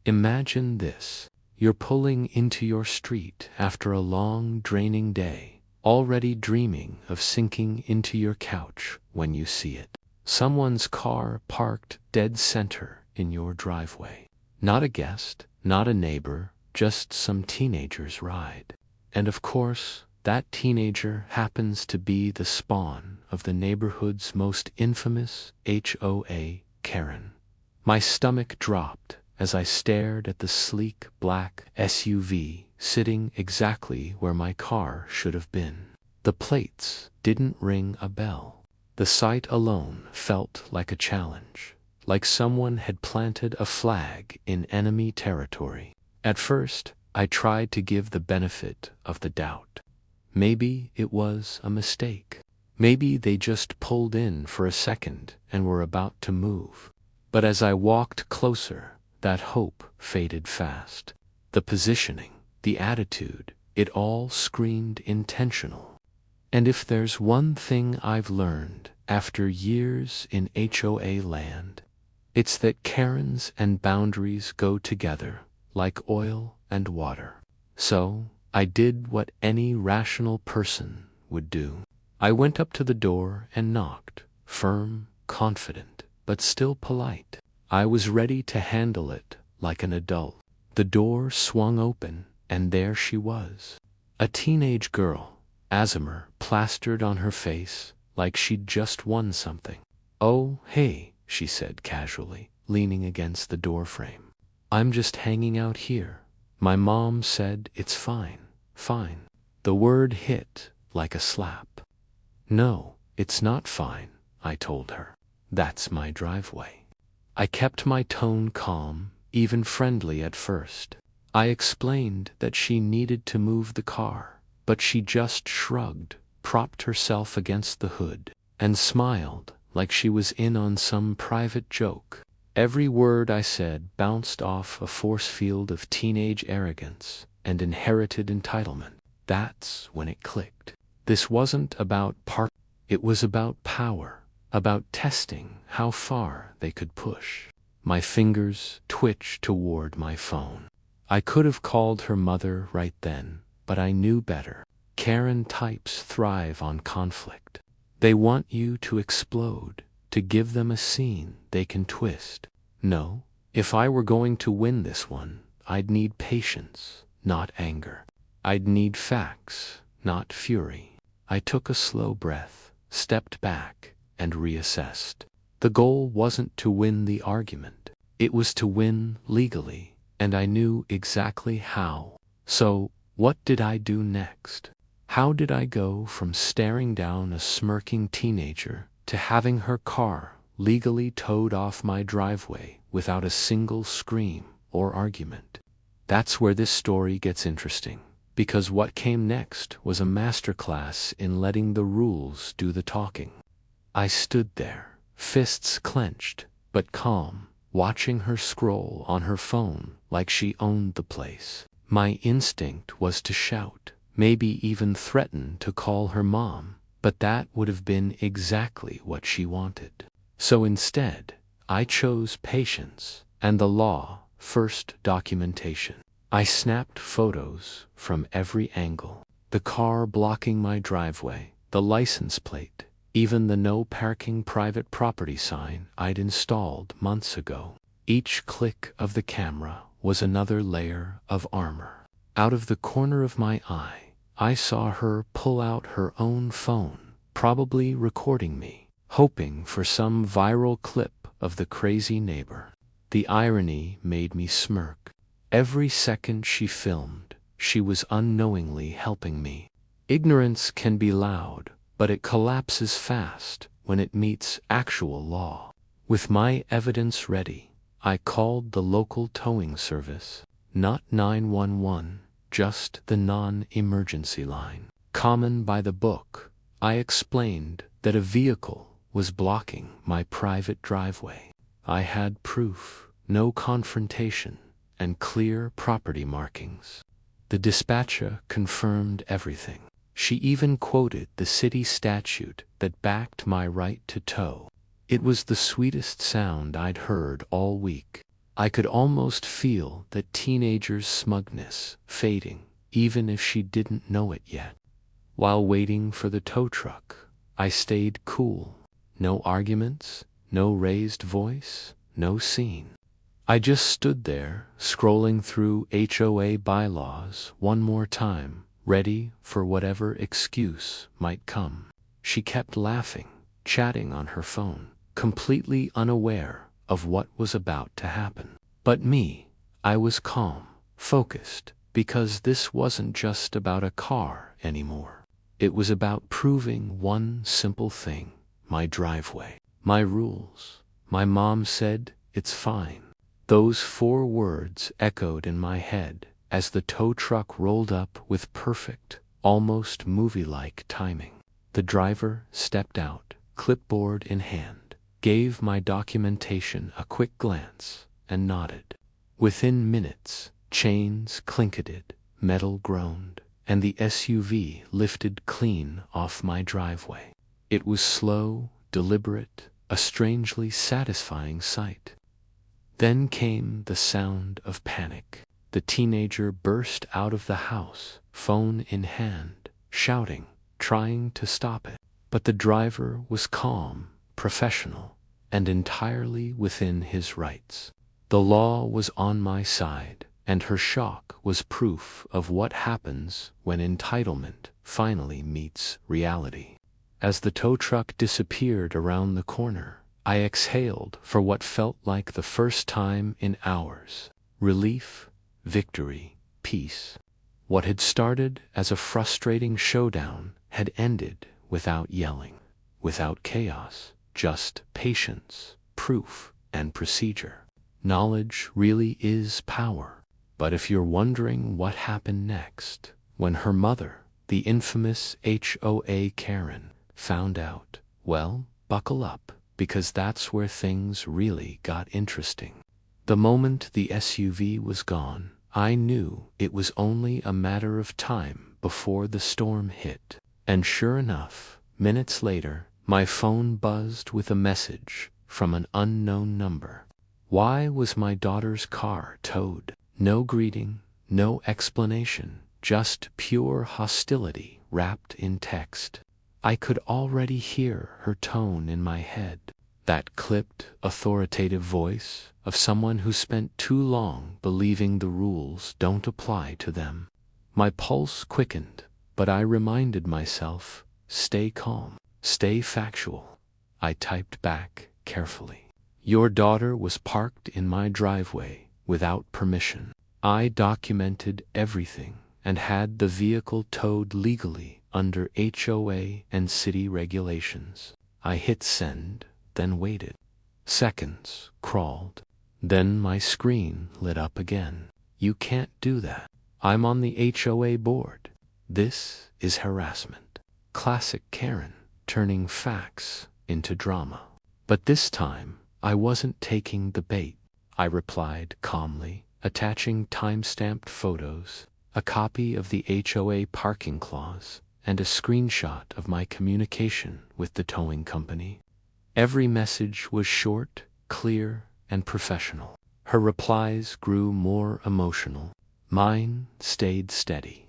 Imagine this. You're pulling into your street after a long, draining day, already dreaming of sinking into your couch when you see it. Someone's car parked dead center in your driveway. Not a guest, not a neighbor, just some teenager's ride. And of course, that teenager happens to be the spawn of the neighborhood's most infamous HOA, Karen. My stomach dropped as I stared at the sleek black SUV sitting exactly where my car should have been. The plates didn't ring a bell. The sight alone felt like a challenge, like someone had planted a flag in enemy territory. At first, I tried to give the benefit of the doubt. Maybe it was a mistake. Maybe they just pulled in for a second and were about to move. But as I walked closer, that hope faded fast. The positioning, the attitude, it all screamed intentional. And if there's one thing I've learned after years in HOA land, it's that Karens and boundaries go together like oil and water. So, I did what any rational person would do. I went up to the door and knocked, firm, confident, but still polite. I was ready to handle it like an adult. The door swung open, and there she was. A teenage girl, asthma plastered on her face, like she'd just won something. "Oh, hey," she said casually, leaning against the doorframe. "I'm just hanging out here. My mom said it's fine." Fine. The word hit like a slap. "No, it's not fine," I told her. "That's my driveway." I kept my tone calm, even friendly at first. I explained that she needed to move the car, but she just shrugged, propped herself against the hood, and smiled like she was in on some private joke. Every word I said bounced off a force field of teenage arrogance and inherited entitlement. That's when it clicked. This wasn't about it was about power, about testing how far they could push. My fingers twitched toward my phone. I could have called her mother right then, but I knew better. Karen types thrive on conflict. They want you to explode, to give them a scene they can twist. No, if I were going to win this one, I'd need patience, not anger. I'd need facts, not fury. I took a slow breath, stepped back, and reassessed. The goal wasn't to win the argument. It was to win legally, and I knew exactly how. So, what did I do next? How did I go from staring down a smirking teenager to having her car legally towed off my driveway without a single scream or argument? That's where this story gets interesting, because what came next was a masterclass in letting the rules do the talking. I stood there, fists clenched, but calm, watching her scroll on her phone like she owned the place. My instinct was to shout, maybe even threaten to call her mom, but that would have been exactly what she wanted. So instead, I chose patience and the law first documentation. I snapped photos from every angle. The car blocking my driveway, the license plate, even the no parking private property sign I'd installed months ago. Each click of the camera was another layer of armor. Out of the corner of my eye, I saw her pull out her own phone, probably recording me, hoping for some viral clip of the crazy neighbor. The irony made me smirk. Every second she filmed, she was unknowingly helping me. Ignorance can be loud, but it collapses fast when it meets actual law. With my evidence ready, I called the local towing service, not 911, just the non-emergency line. Common by the book, I explained that a vehicle was blocking my private driveway. I had proof, no confrontation, and clear property markings. The dispatcher confirmed everything. She even quoted the city statute that backed my right to tow. It was the sweetest sound I'd heard all week. I could almost feel the teenager's smugness fading, even if she didn't know it yet. While waiting for the tow truck, I stayed cool. No arguments, no raised voice, no scene. I just stood there, scrolling through HOA bylaws one more time, ready for whatever excuse might come. She kept laughing, chatting on her phone, completely unaware of what was about to happen. But me, I was calm, focused, because this wasn't just about a car anymore. It was about proving one simple thing: my driveway, my rules. My mom said, "It's fine." Those 4 words echoed in my head as the tow truck rolled up with perfect, almost movie-like timing. The driver stepped out, clipboard in hand, gave my documentation a quick glance, and nodded. Within minutes, chains clinketed, metal groaned, and the SUV lifted clean off my driveway. It was slow, deliberate, a strangely satisfying sight. Then came the sound of panic. The teenager burst out of the house, phone in hand, shouting, trying to stop it. But the driver was calm, professional, and entirely within his rights. The law was on my side, and her shock was proof of what happens when entitlement finally meets reality. As the tow truck disappeared around the corner, I exhaled for what felt like the first time in hours. Relief, victory, peace. What had started as a frustrating showdown had ended without yelling, without chaos, just patience, proof, and procedure. Knowledge really is power. But if you're wondering what happened next, when her mother, the infamous HOA Karen, found out, well, buckle up, because that's where things really got interesting. The moment the SUV was gone, I knew it was only a matter of time before the storm hit. And sure enough, minutes later, my phone buzzed with a message from an unknown number. Why was my daughter's car towed? No greeting, no explanation, just pure hostility wrapped in text. I could already hear her tone in my head, that clipped, authoritative voice of someone who spent too long believing the rules don't apply to them. My pulse quickened, but I reminded myself, stay calm, stay factual. I typed back carefully. Your daughter was parked in my driveway without permission. I documented everything and had the vehicle towed legally under HOA and city regulations. I hit send, then waited. Seconds crawled. Then my screen lit up again. You can't do that. I'm on the HOA board. This is harassment. Classic Karen, turning facts into drama. But this time, I wasn't taking the bait. I replied calmly, attaching time-stamped photos, a copy of the HOA parking clause, and a screenshot of my communication with the towing company. Every message was short, clear, and professional. Her replies grew more emotional. Mine stayed steady.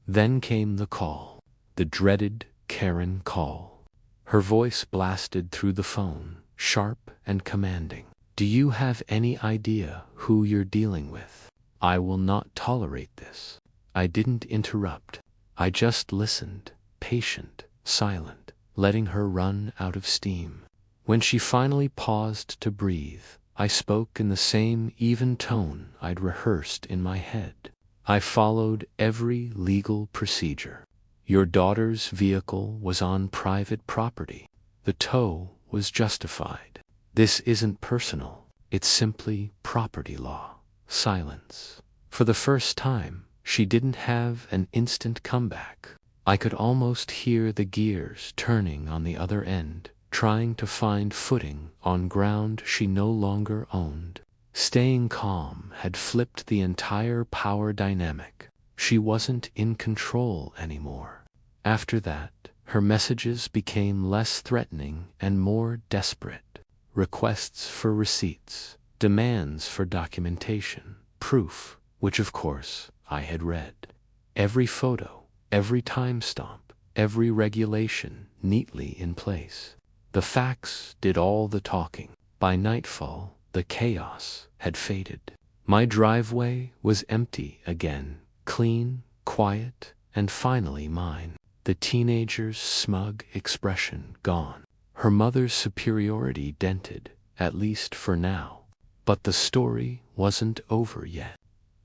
Then came the call, the dreaded Karen call. Her voice blasted through the phone, sharp and commanding. Do you have any idea who you're dealing with? I will not tolerate this. I didn't interrupt. I just listened, patient, silent, letting her run out of steam. When she finally paused to breathe, I spoke in the same even tone I'd rehearsed in my head. I followed every legal procedure. Your daughter's vehicle was on private property. The tow was justified. This isn't personal. It's simply property law. Silence. For the first time, she didn't have an instant comeback. I could almost hear the gears turning on the other end, trying to find footing on ground she no longer owned. Staying calm had flipped the entire power dynamic. She wasn't in control anymore. After that, her messages became less threatening and more desperate. Requests for receipts, demands for documentation, proof, which of course I had read. Every photo, every timestamp, every regulation neatly in place. The facts did all the talking. By nightfall, the chaos had faded. My driveway was empty again, clean, quiet, and finally mine. The teenager's smug expression gone. Her mother's superiority dented, at least for now. But the story wasn't over yet.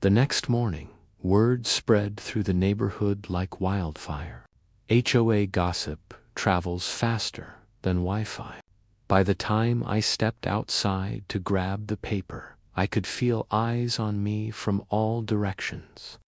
The next morning, word spread through the neighborhood like wildfire. HOA gossip travels faster than Wi-Fi. By the time I stepped outside to grab the paper, I could feel eyes on me from all directions.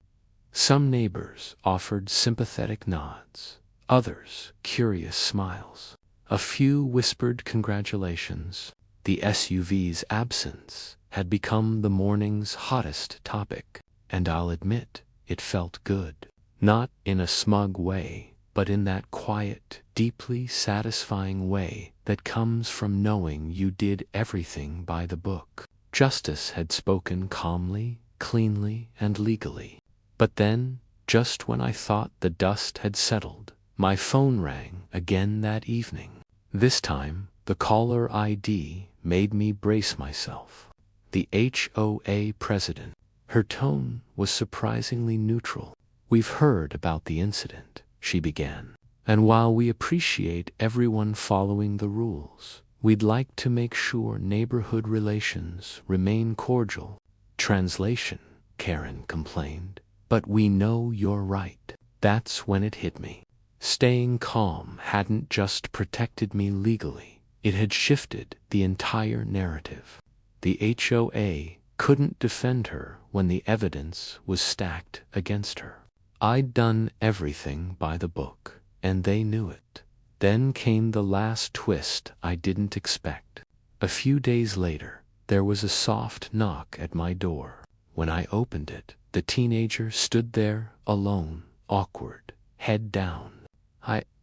Some neighbors offered sympathetic nods, others curious smiles. A few whispered congratulations. The SUV's absence had become the morning's hottest topic, and I'll admit it felt good. Not in a smug way, but in that quiet, deeply satisfying way that comes from knowing you did everything by the book. Justice had spoken calmly, cleanly, and legally. But then, just when I thought the dust had settled, my phone rang again that evening. This time, the caller ID made me brace myself. The HOA president. Her tone was surprisingly neutral. "We've heard about the incident," she began. "And while we appreciate everyone following the rules, we'd like to make sure neighborhood relations remain cordial." Translation, Karen complained. "But we know you're right." That's when it hit me. Staying calm hadn't just protected me legally, it had shifted the entire narrative. The HOA couldn't defend her when the evidence was stacked against her. I'd done everything by the book, and they knew it. Then came the last twist I didn't expect. A few days later, there was a soft knock at my door. When I opened it, the teenager stood there, alone, awkward, head down.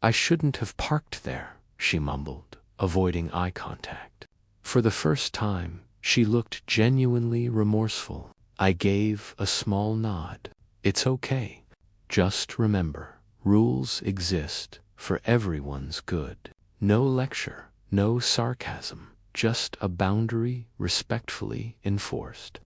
I shouldn't have parked there," she mumbled, avoiding eye contact. For the first time, she looked genuinely remorseful. I gave a small nod. "It's okay. Just remember, rules exist for everyone's good. No lecture, no sarcasm, just a boundary respectfully enforced."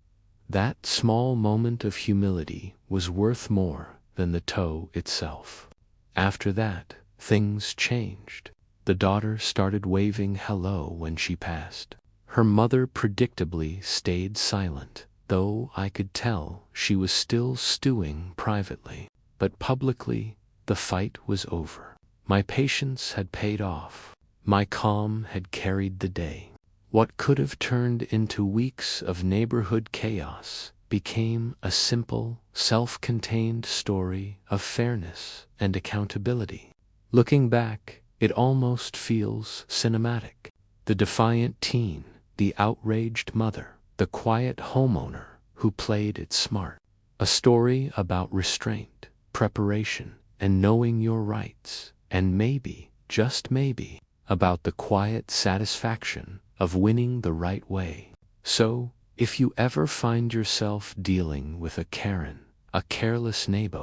That small moment of humility was worth more than the tow itself. After that, things changed. The daughter started waving hello when she passed. Her mother predictably stayed silent, though I could tell she was still stewing privately. But publicly, the fight was over. My patience had paid off. My calm had carried the day. What could have turned into weeks of neighborhood chaos became a simple, self-contained story of fairness and accountability. Looking back, it almost feels cinematic. The defiant teen, the outraged mother, the quiet homeowner who played it smart. A story about restraint, preparation, and knowing your rights, and maybe, just maybe, about the quiet satisfaction of winning the right way. So, if you ever find yourself dealing with a Karen, a careless neighbor,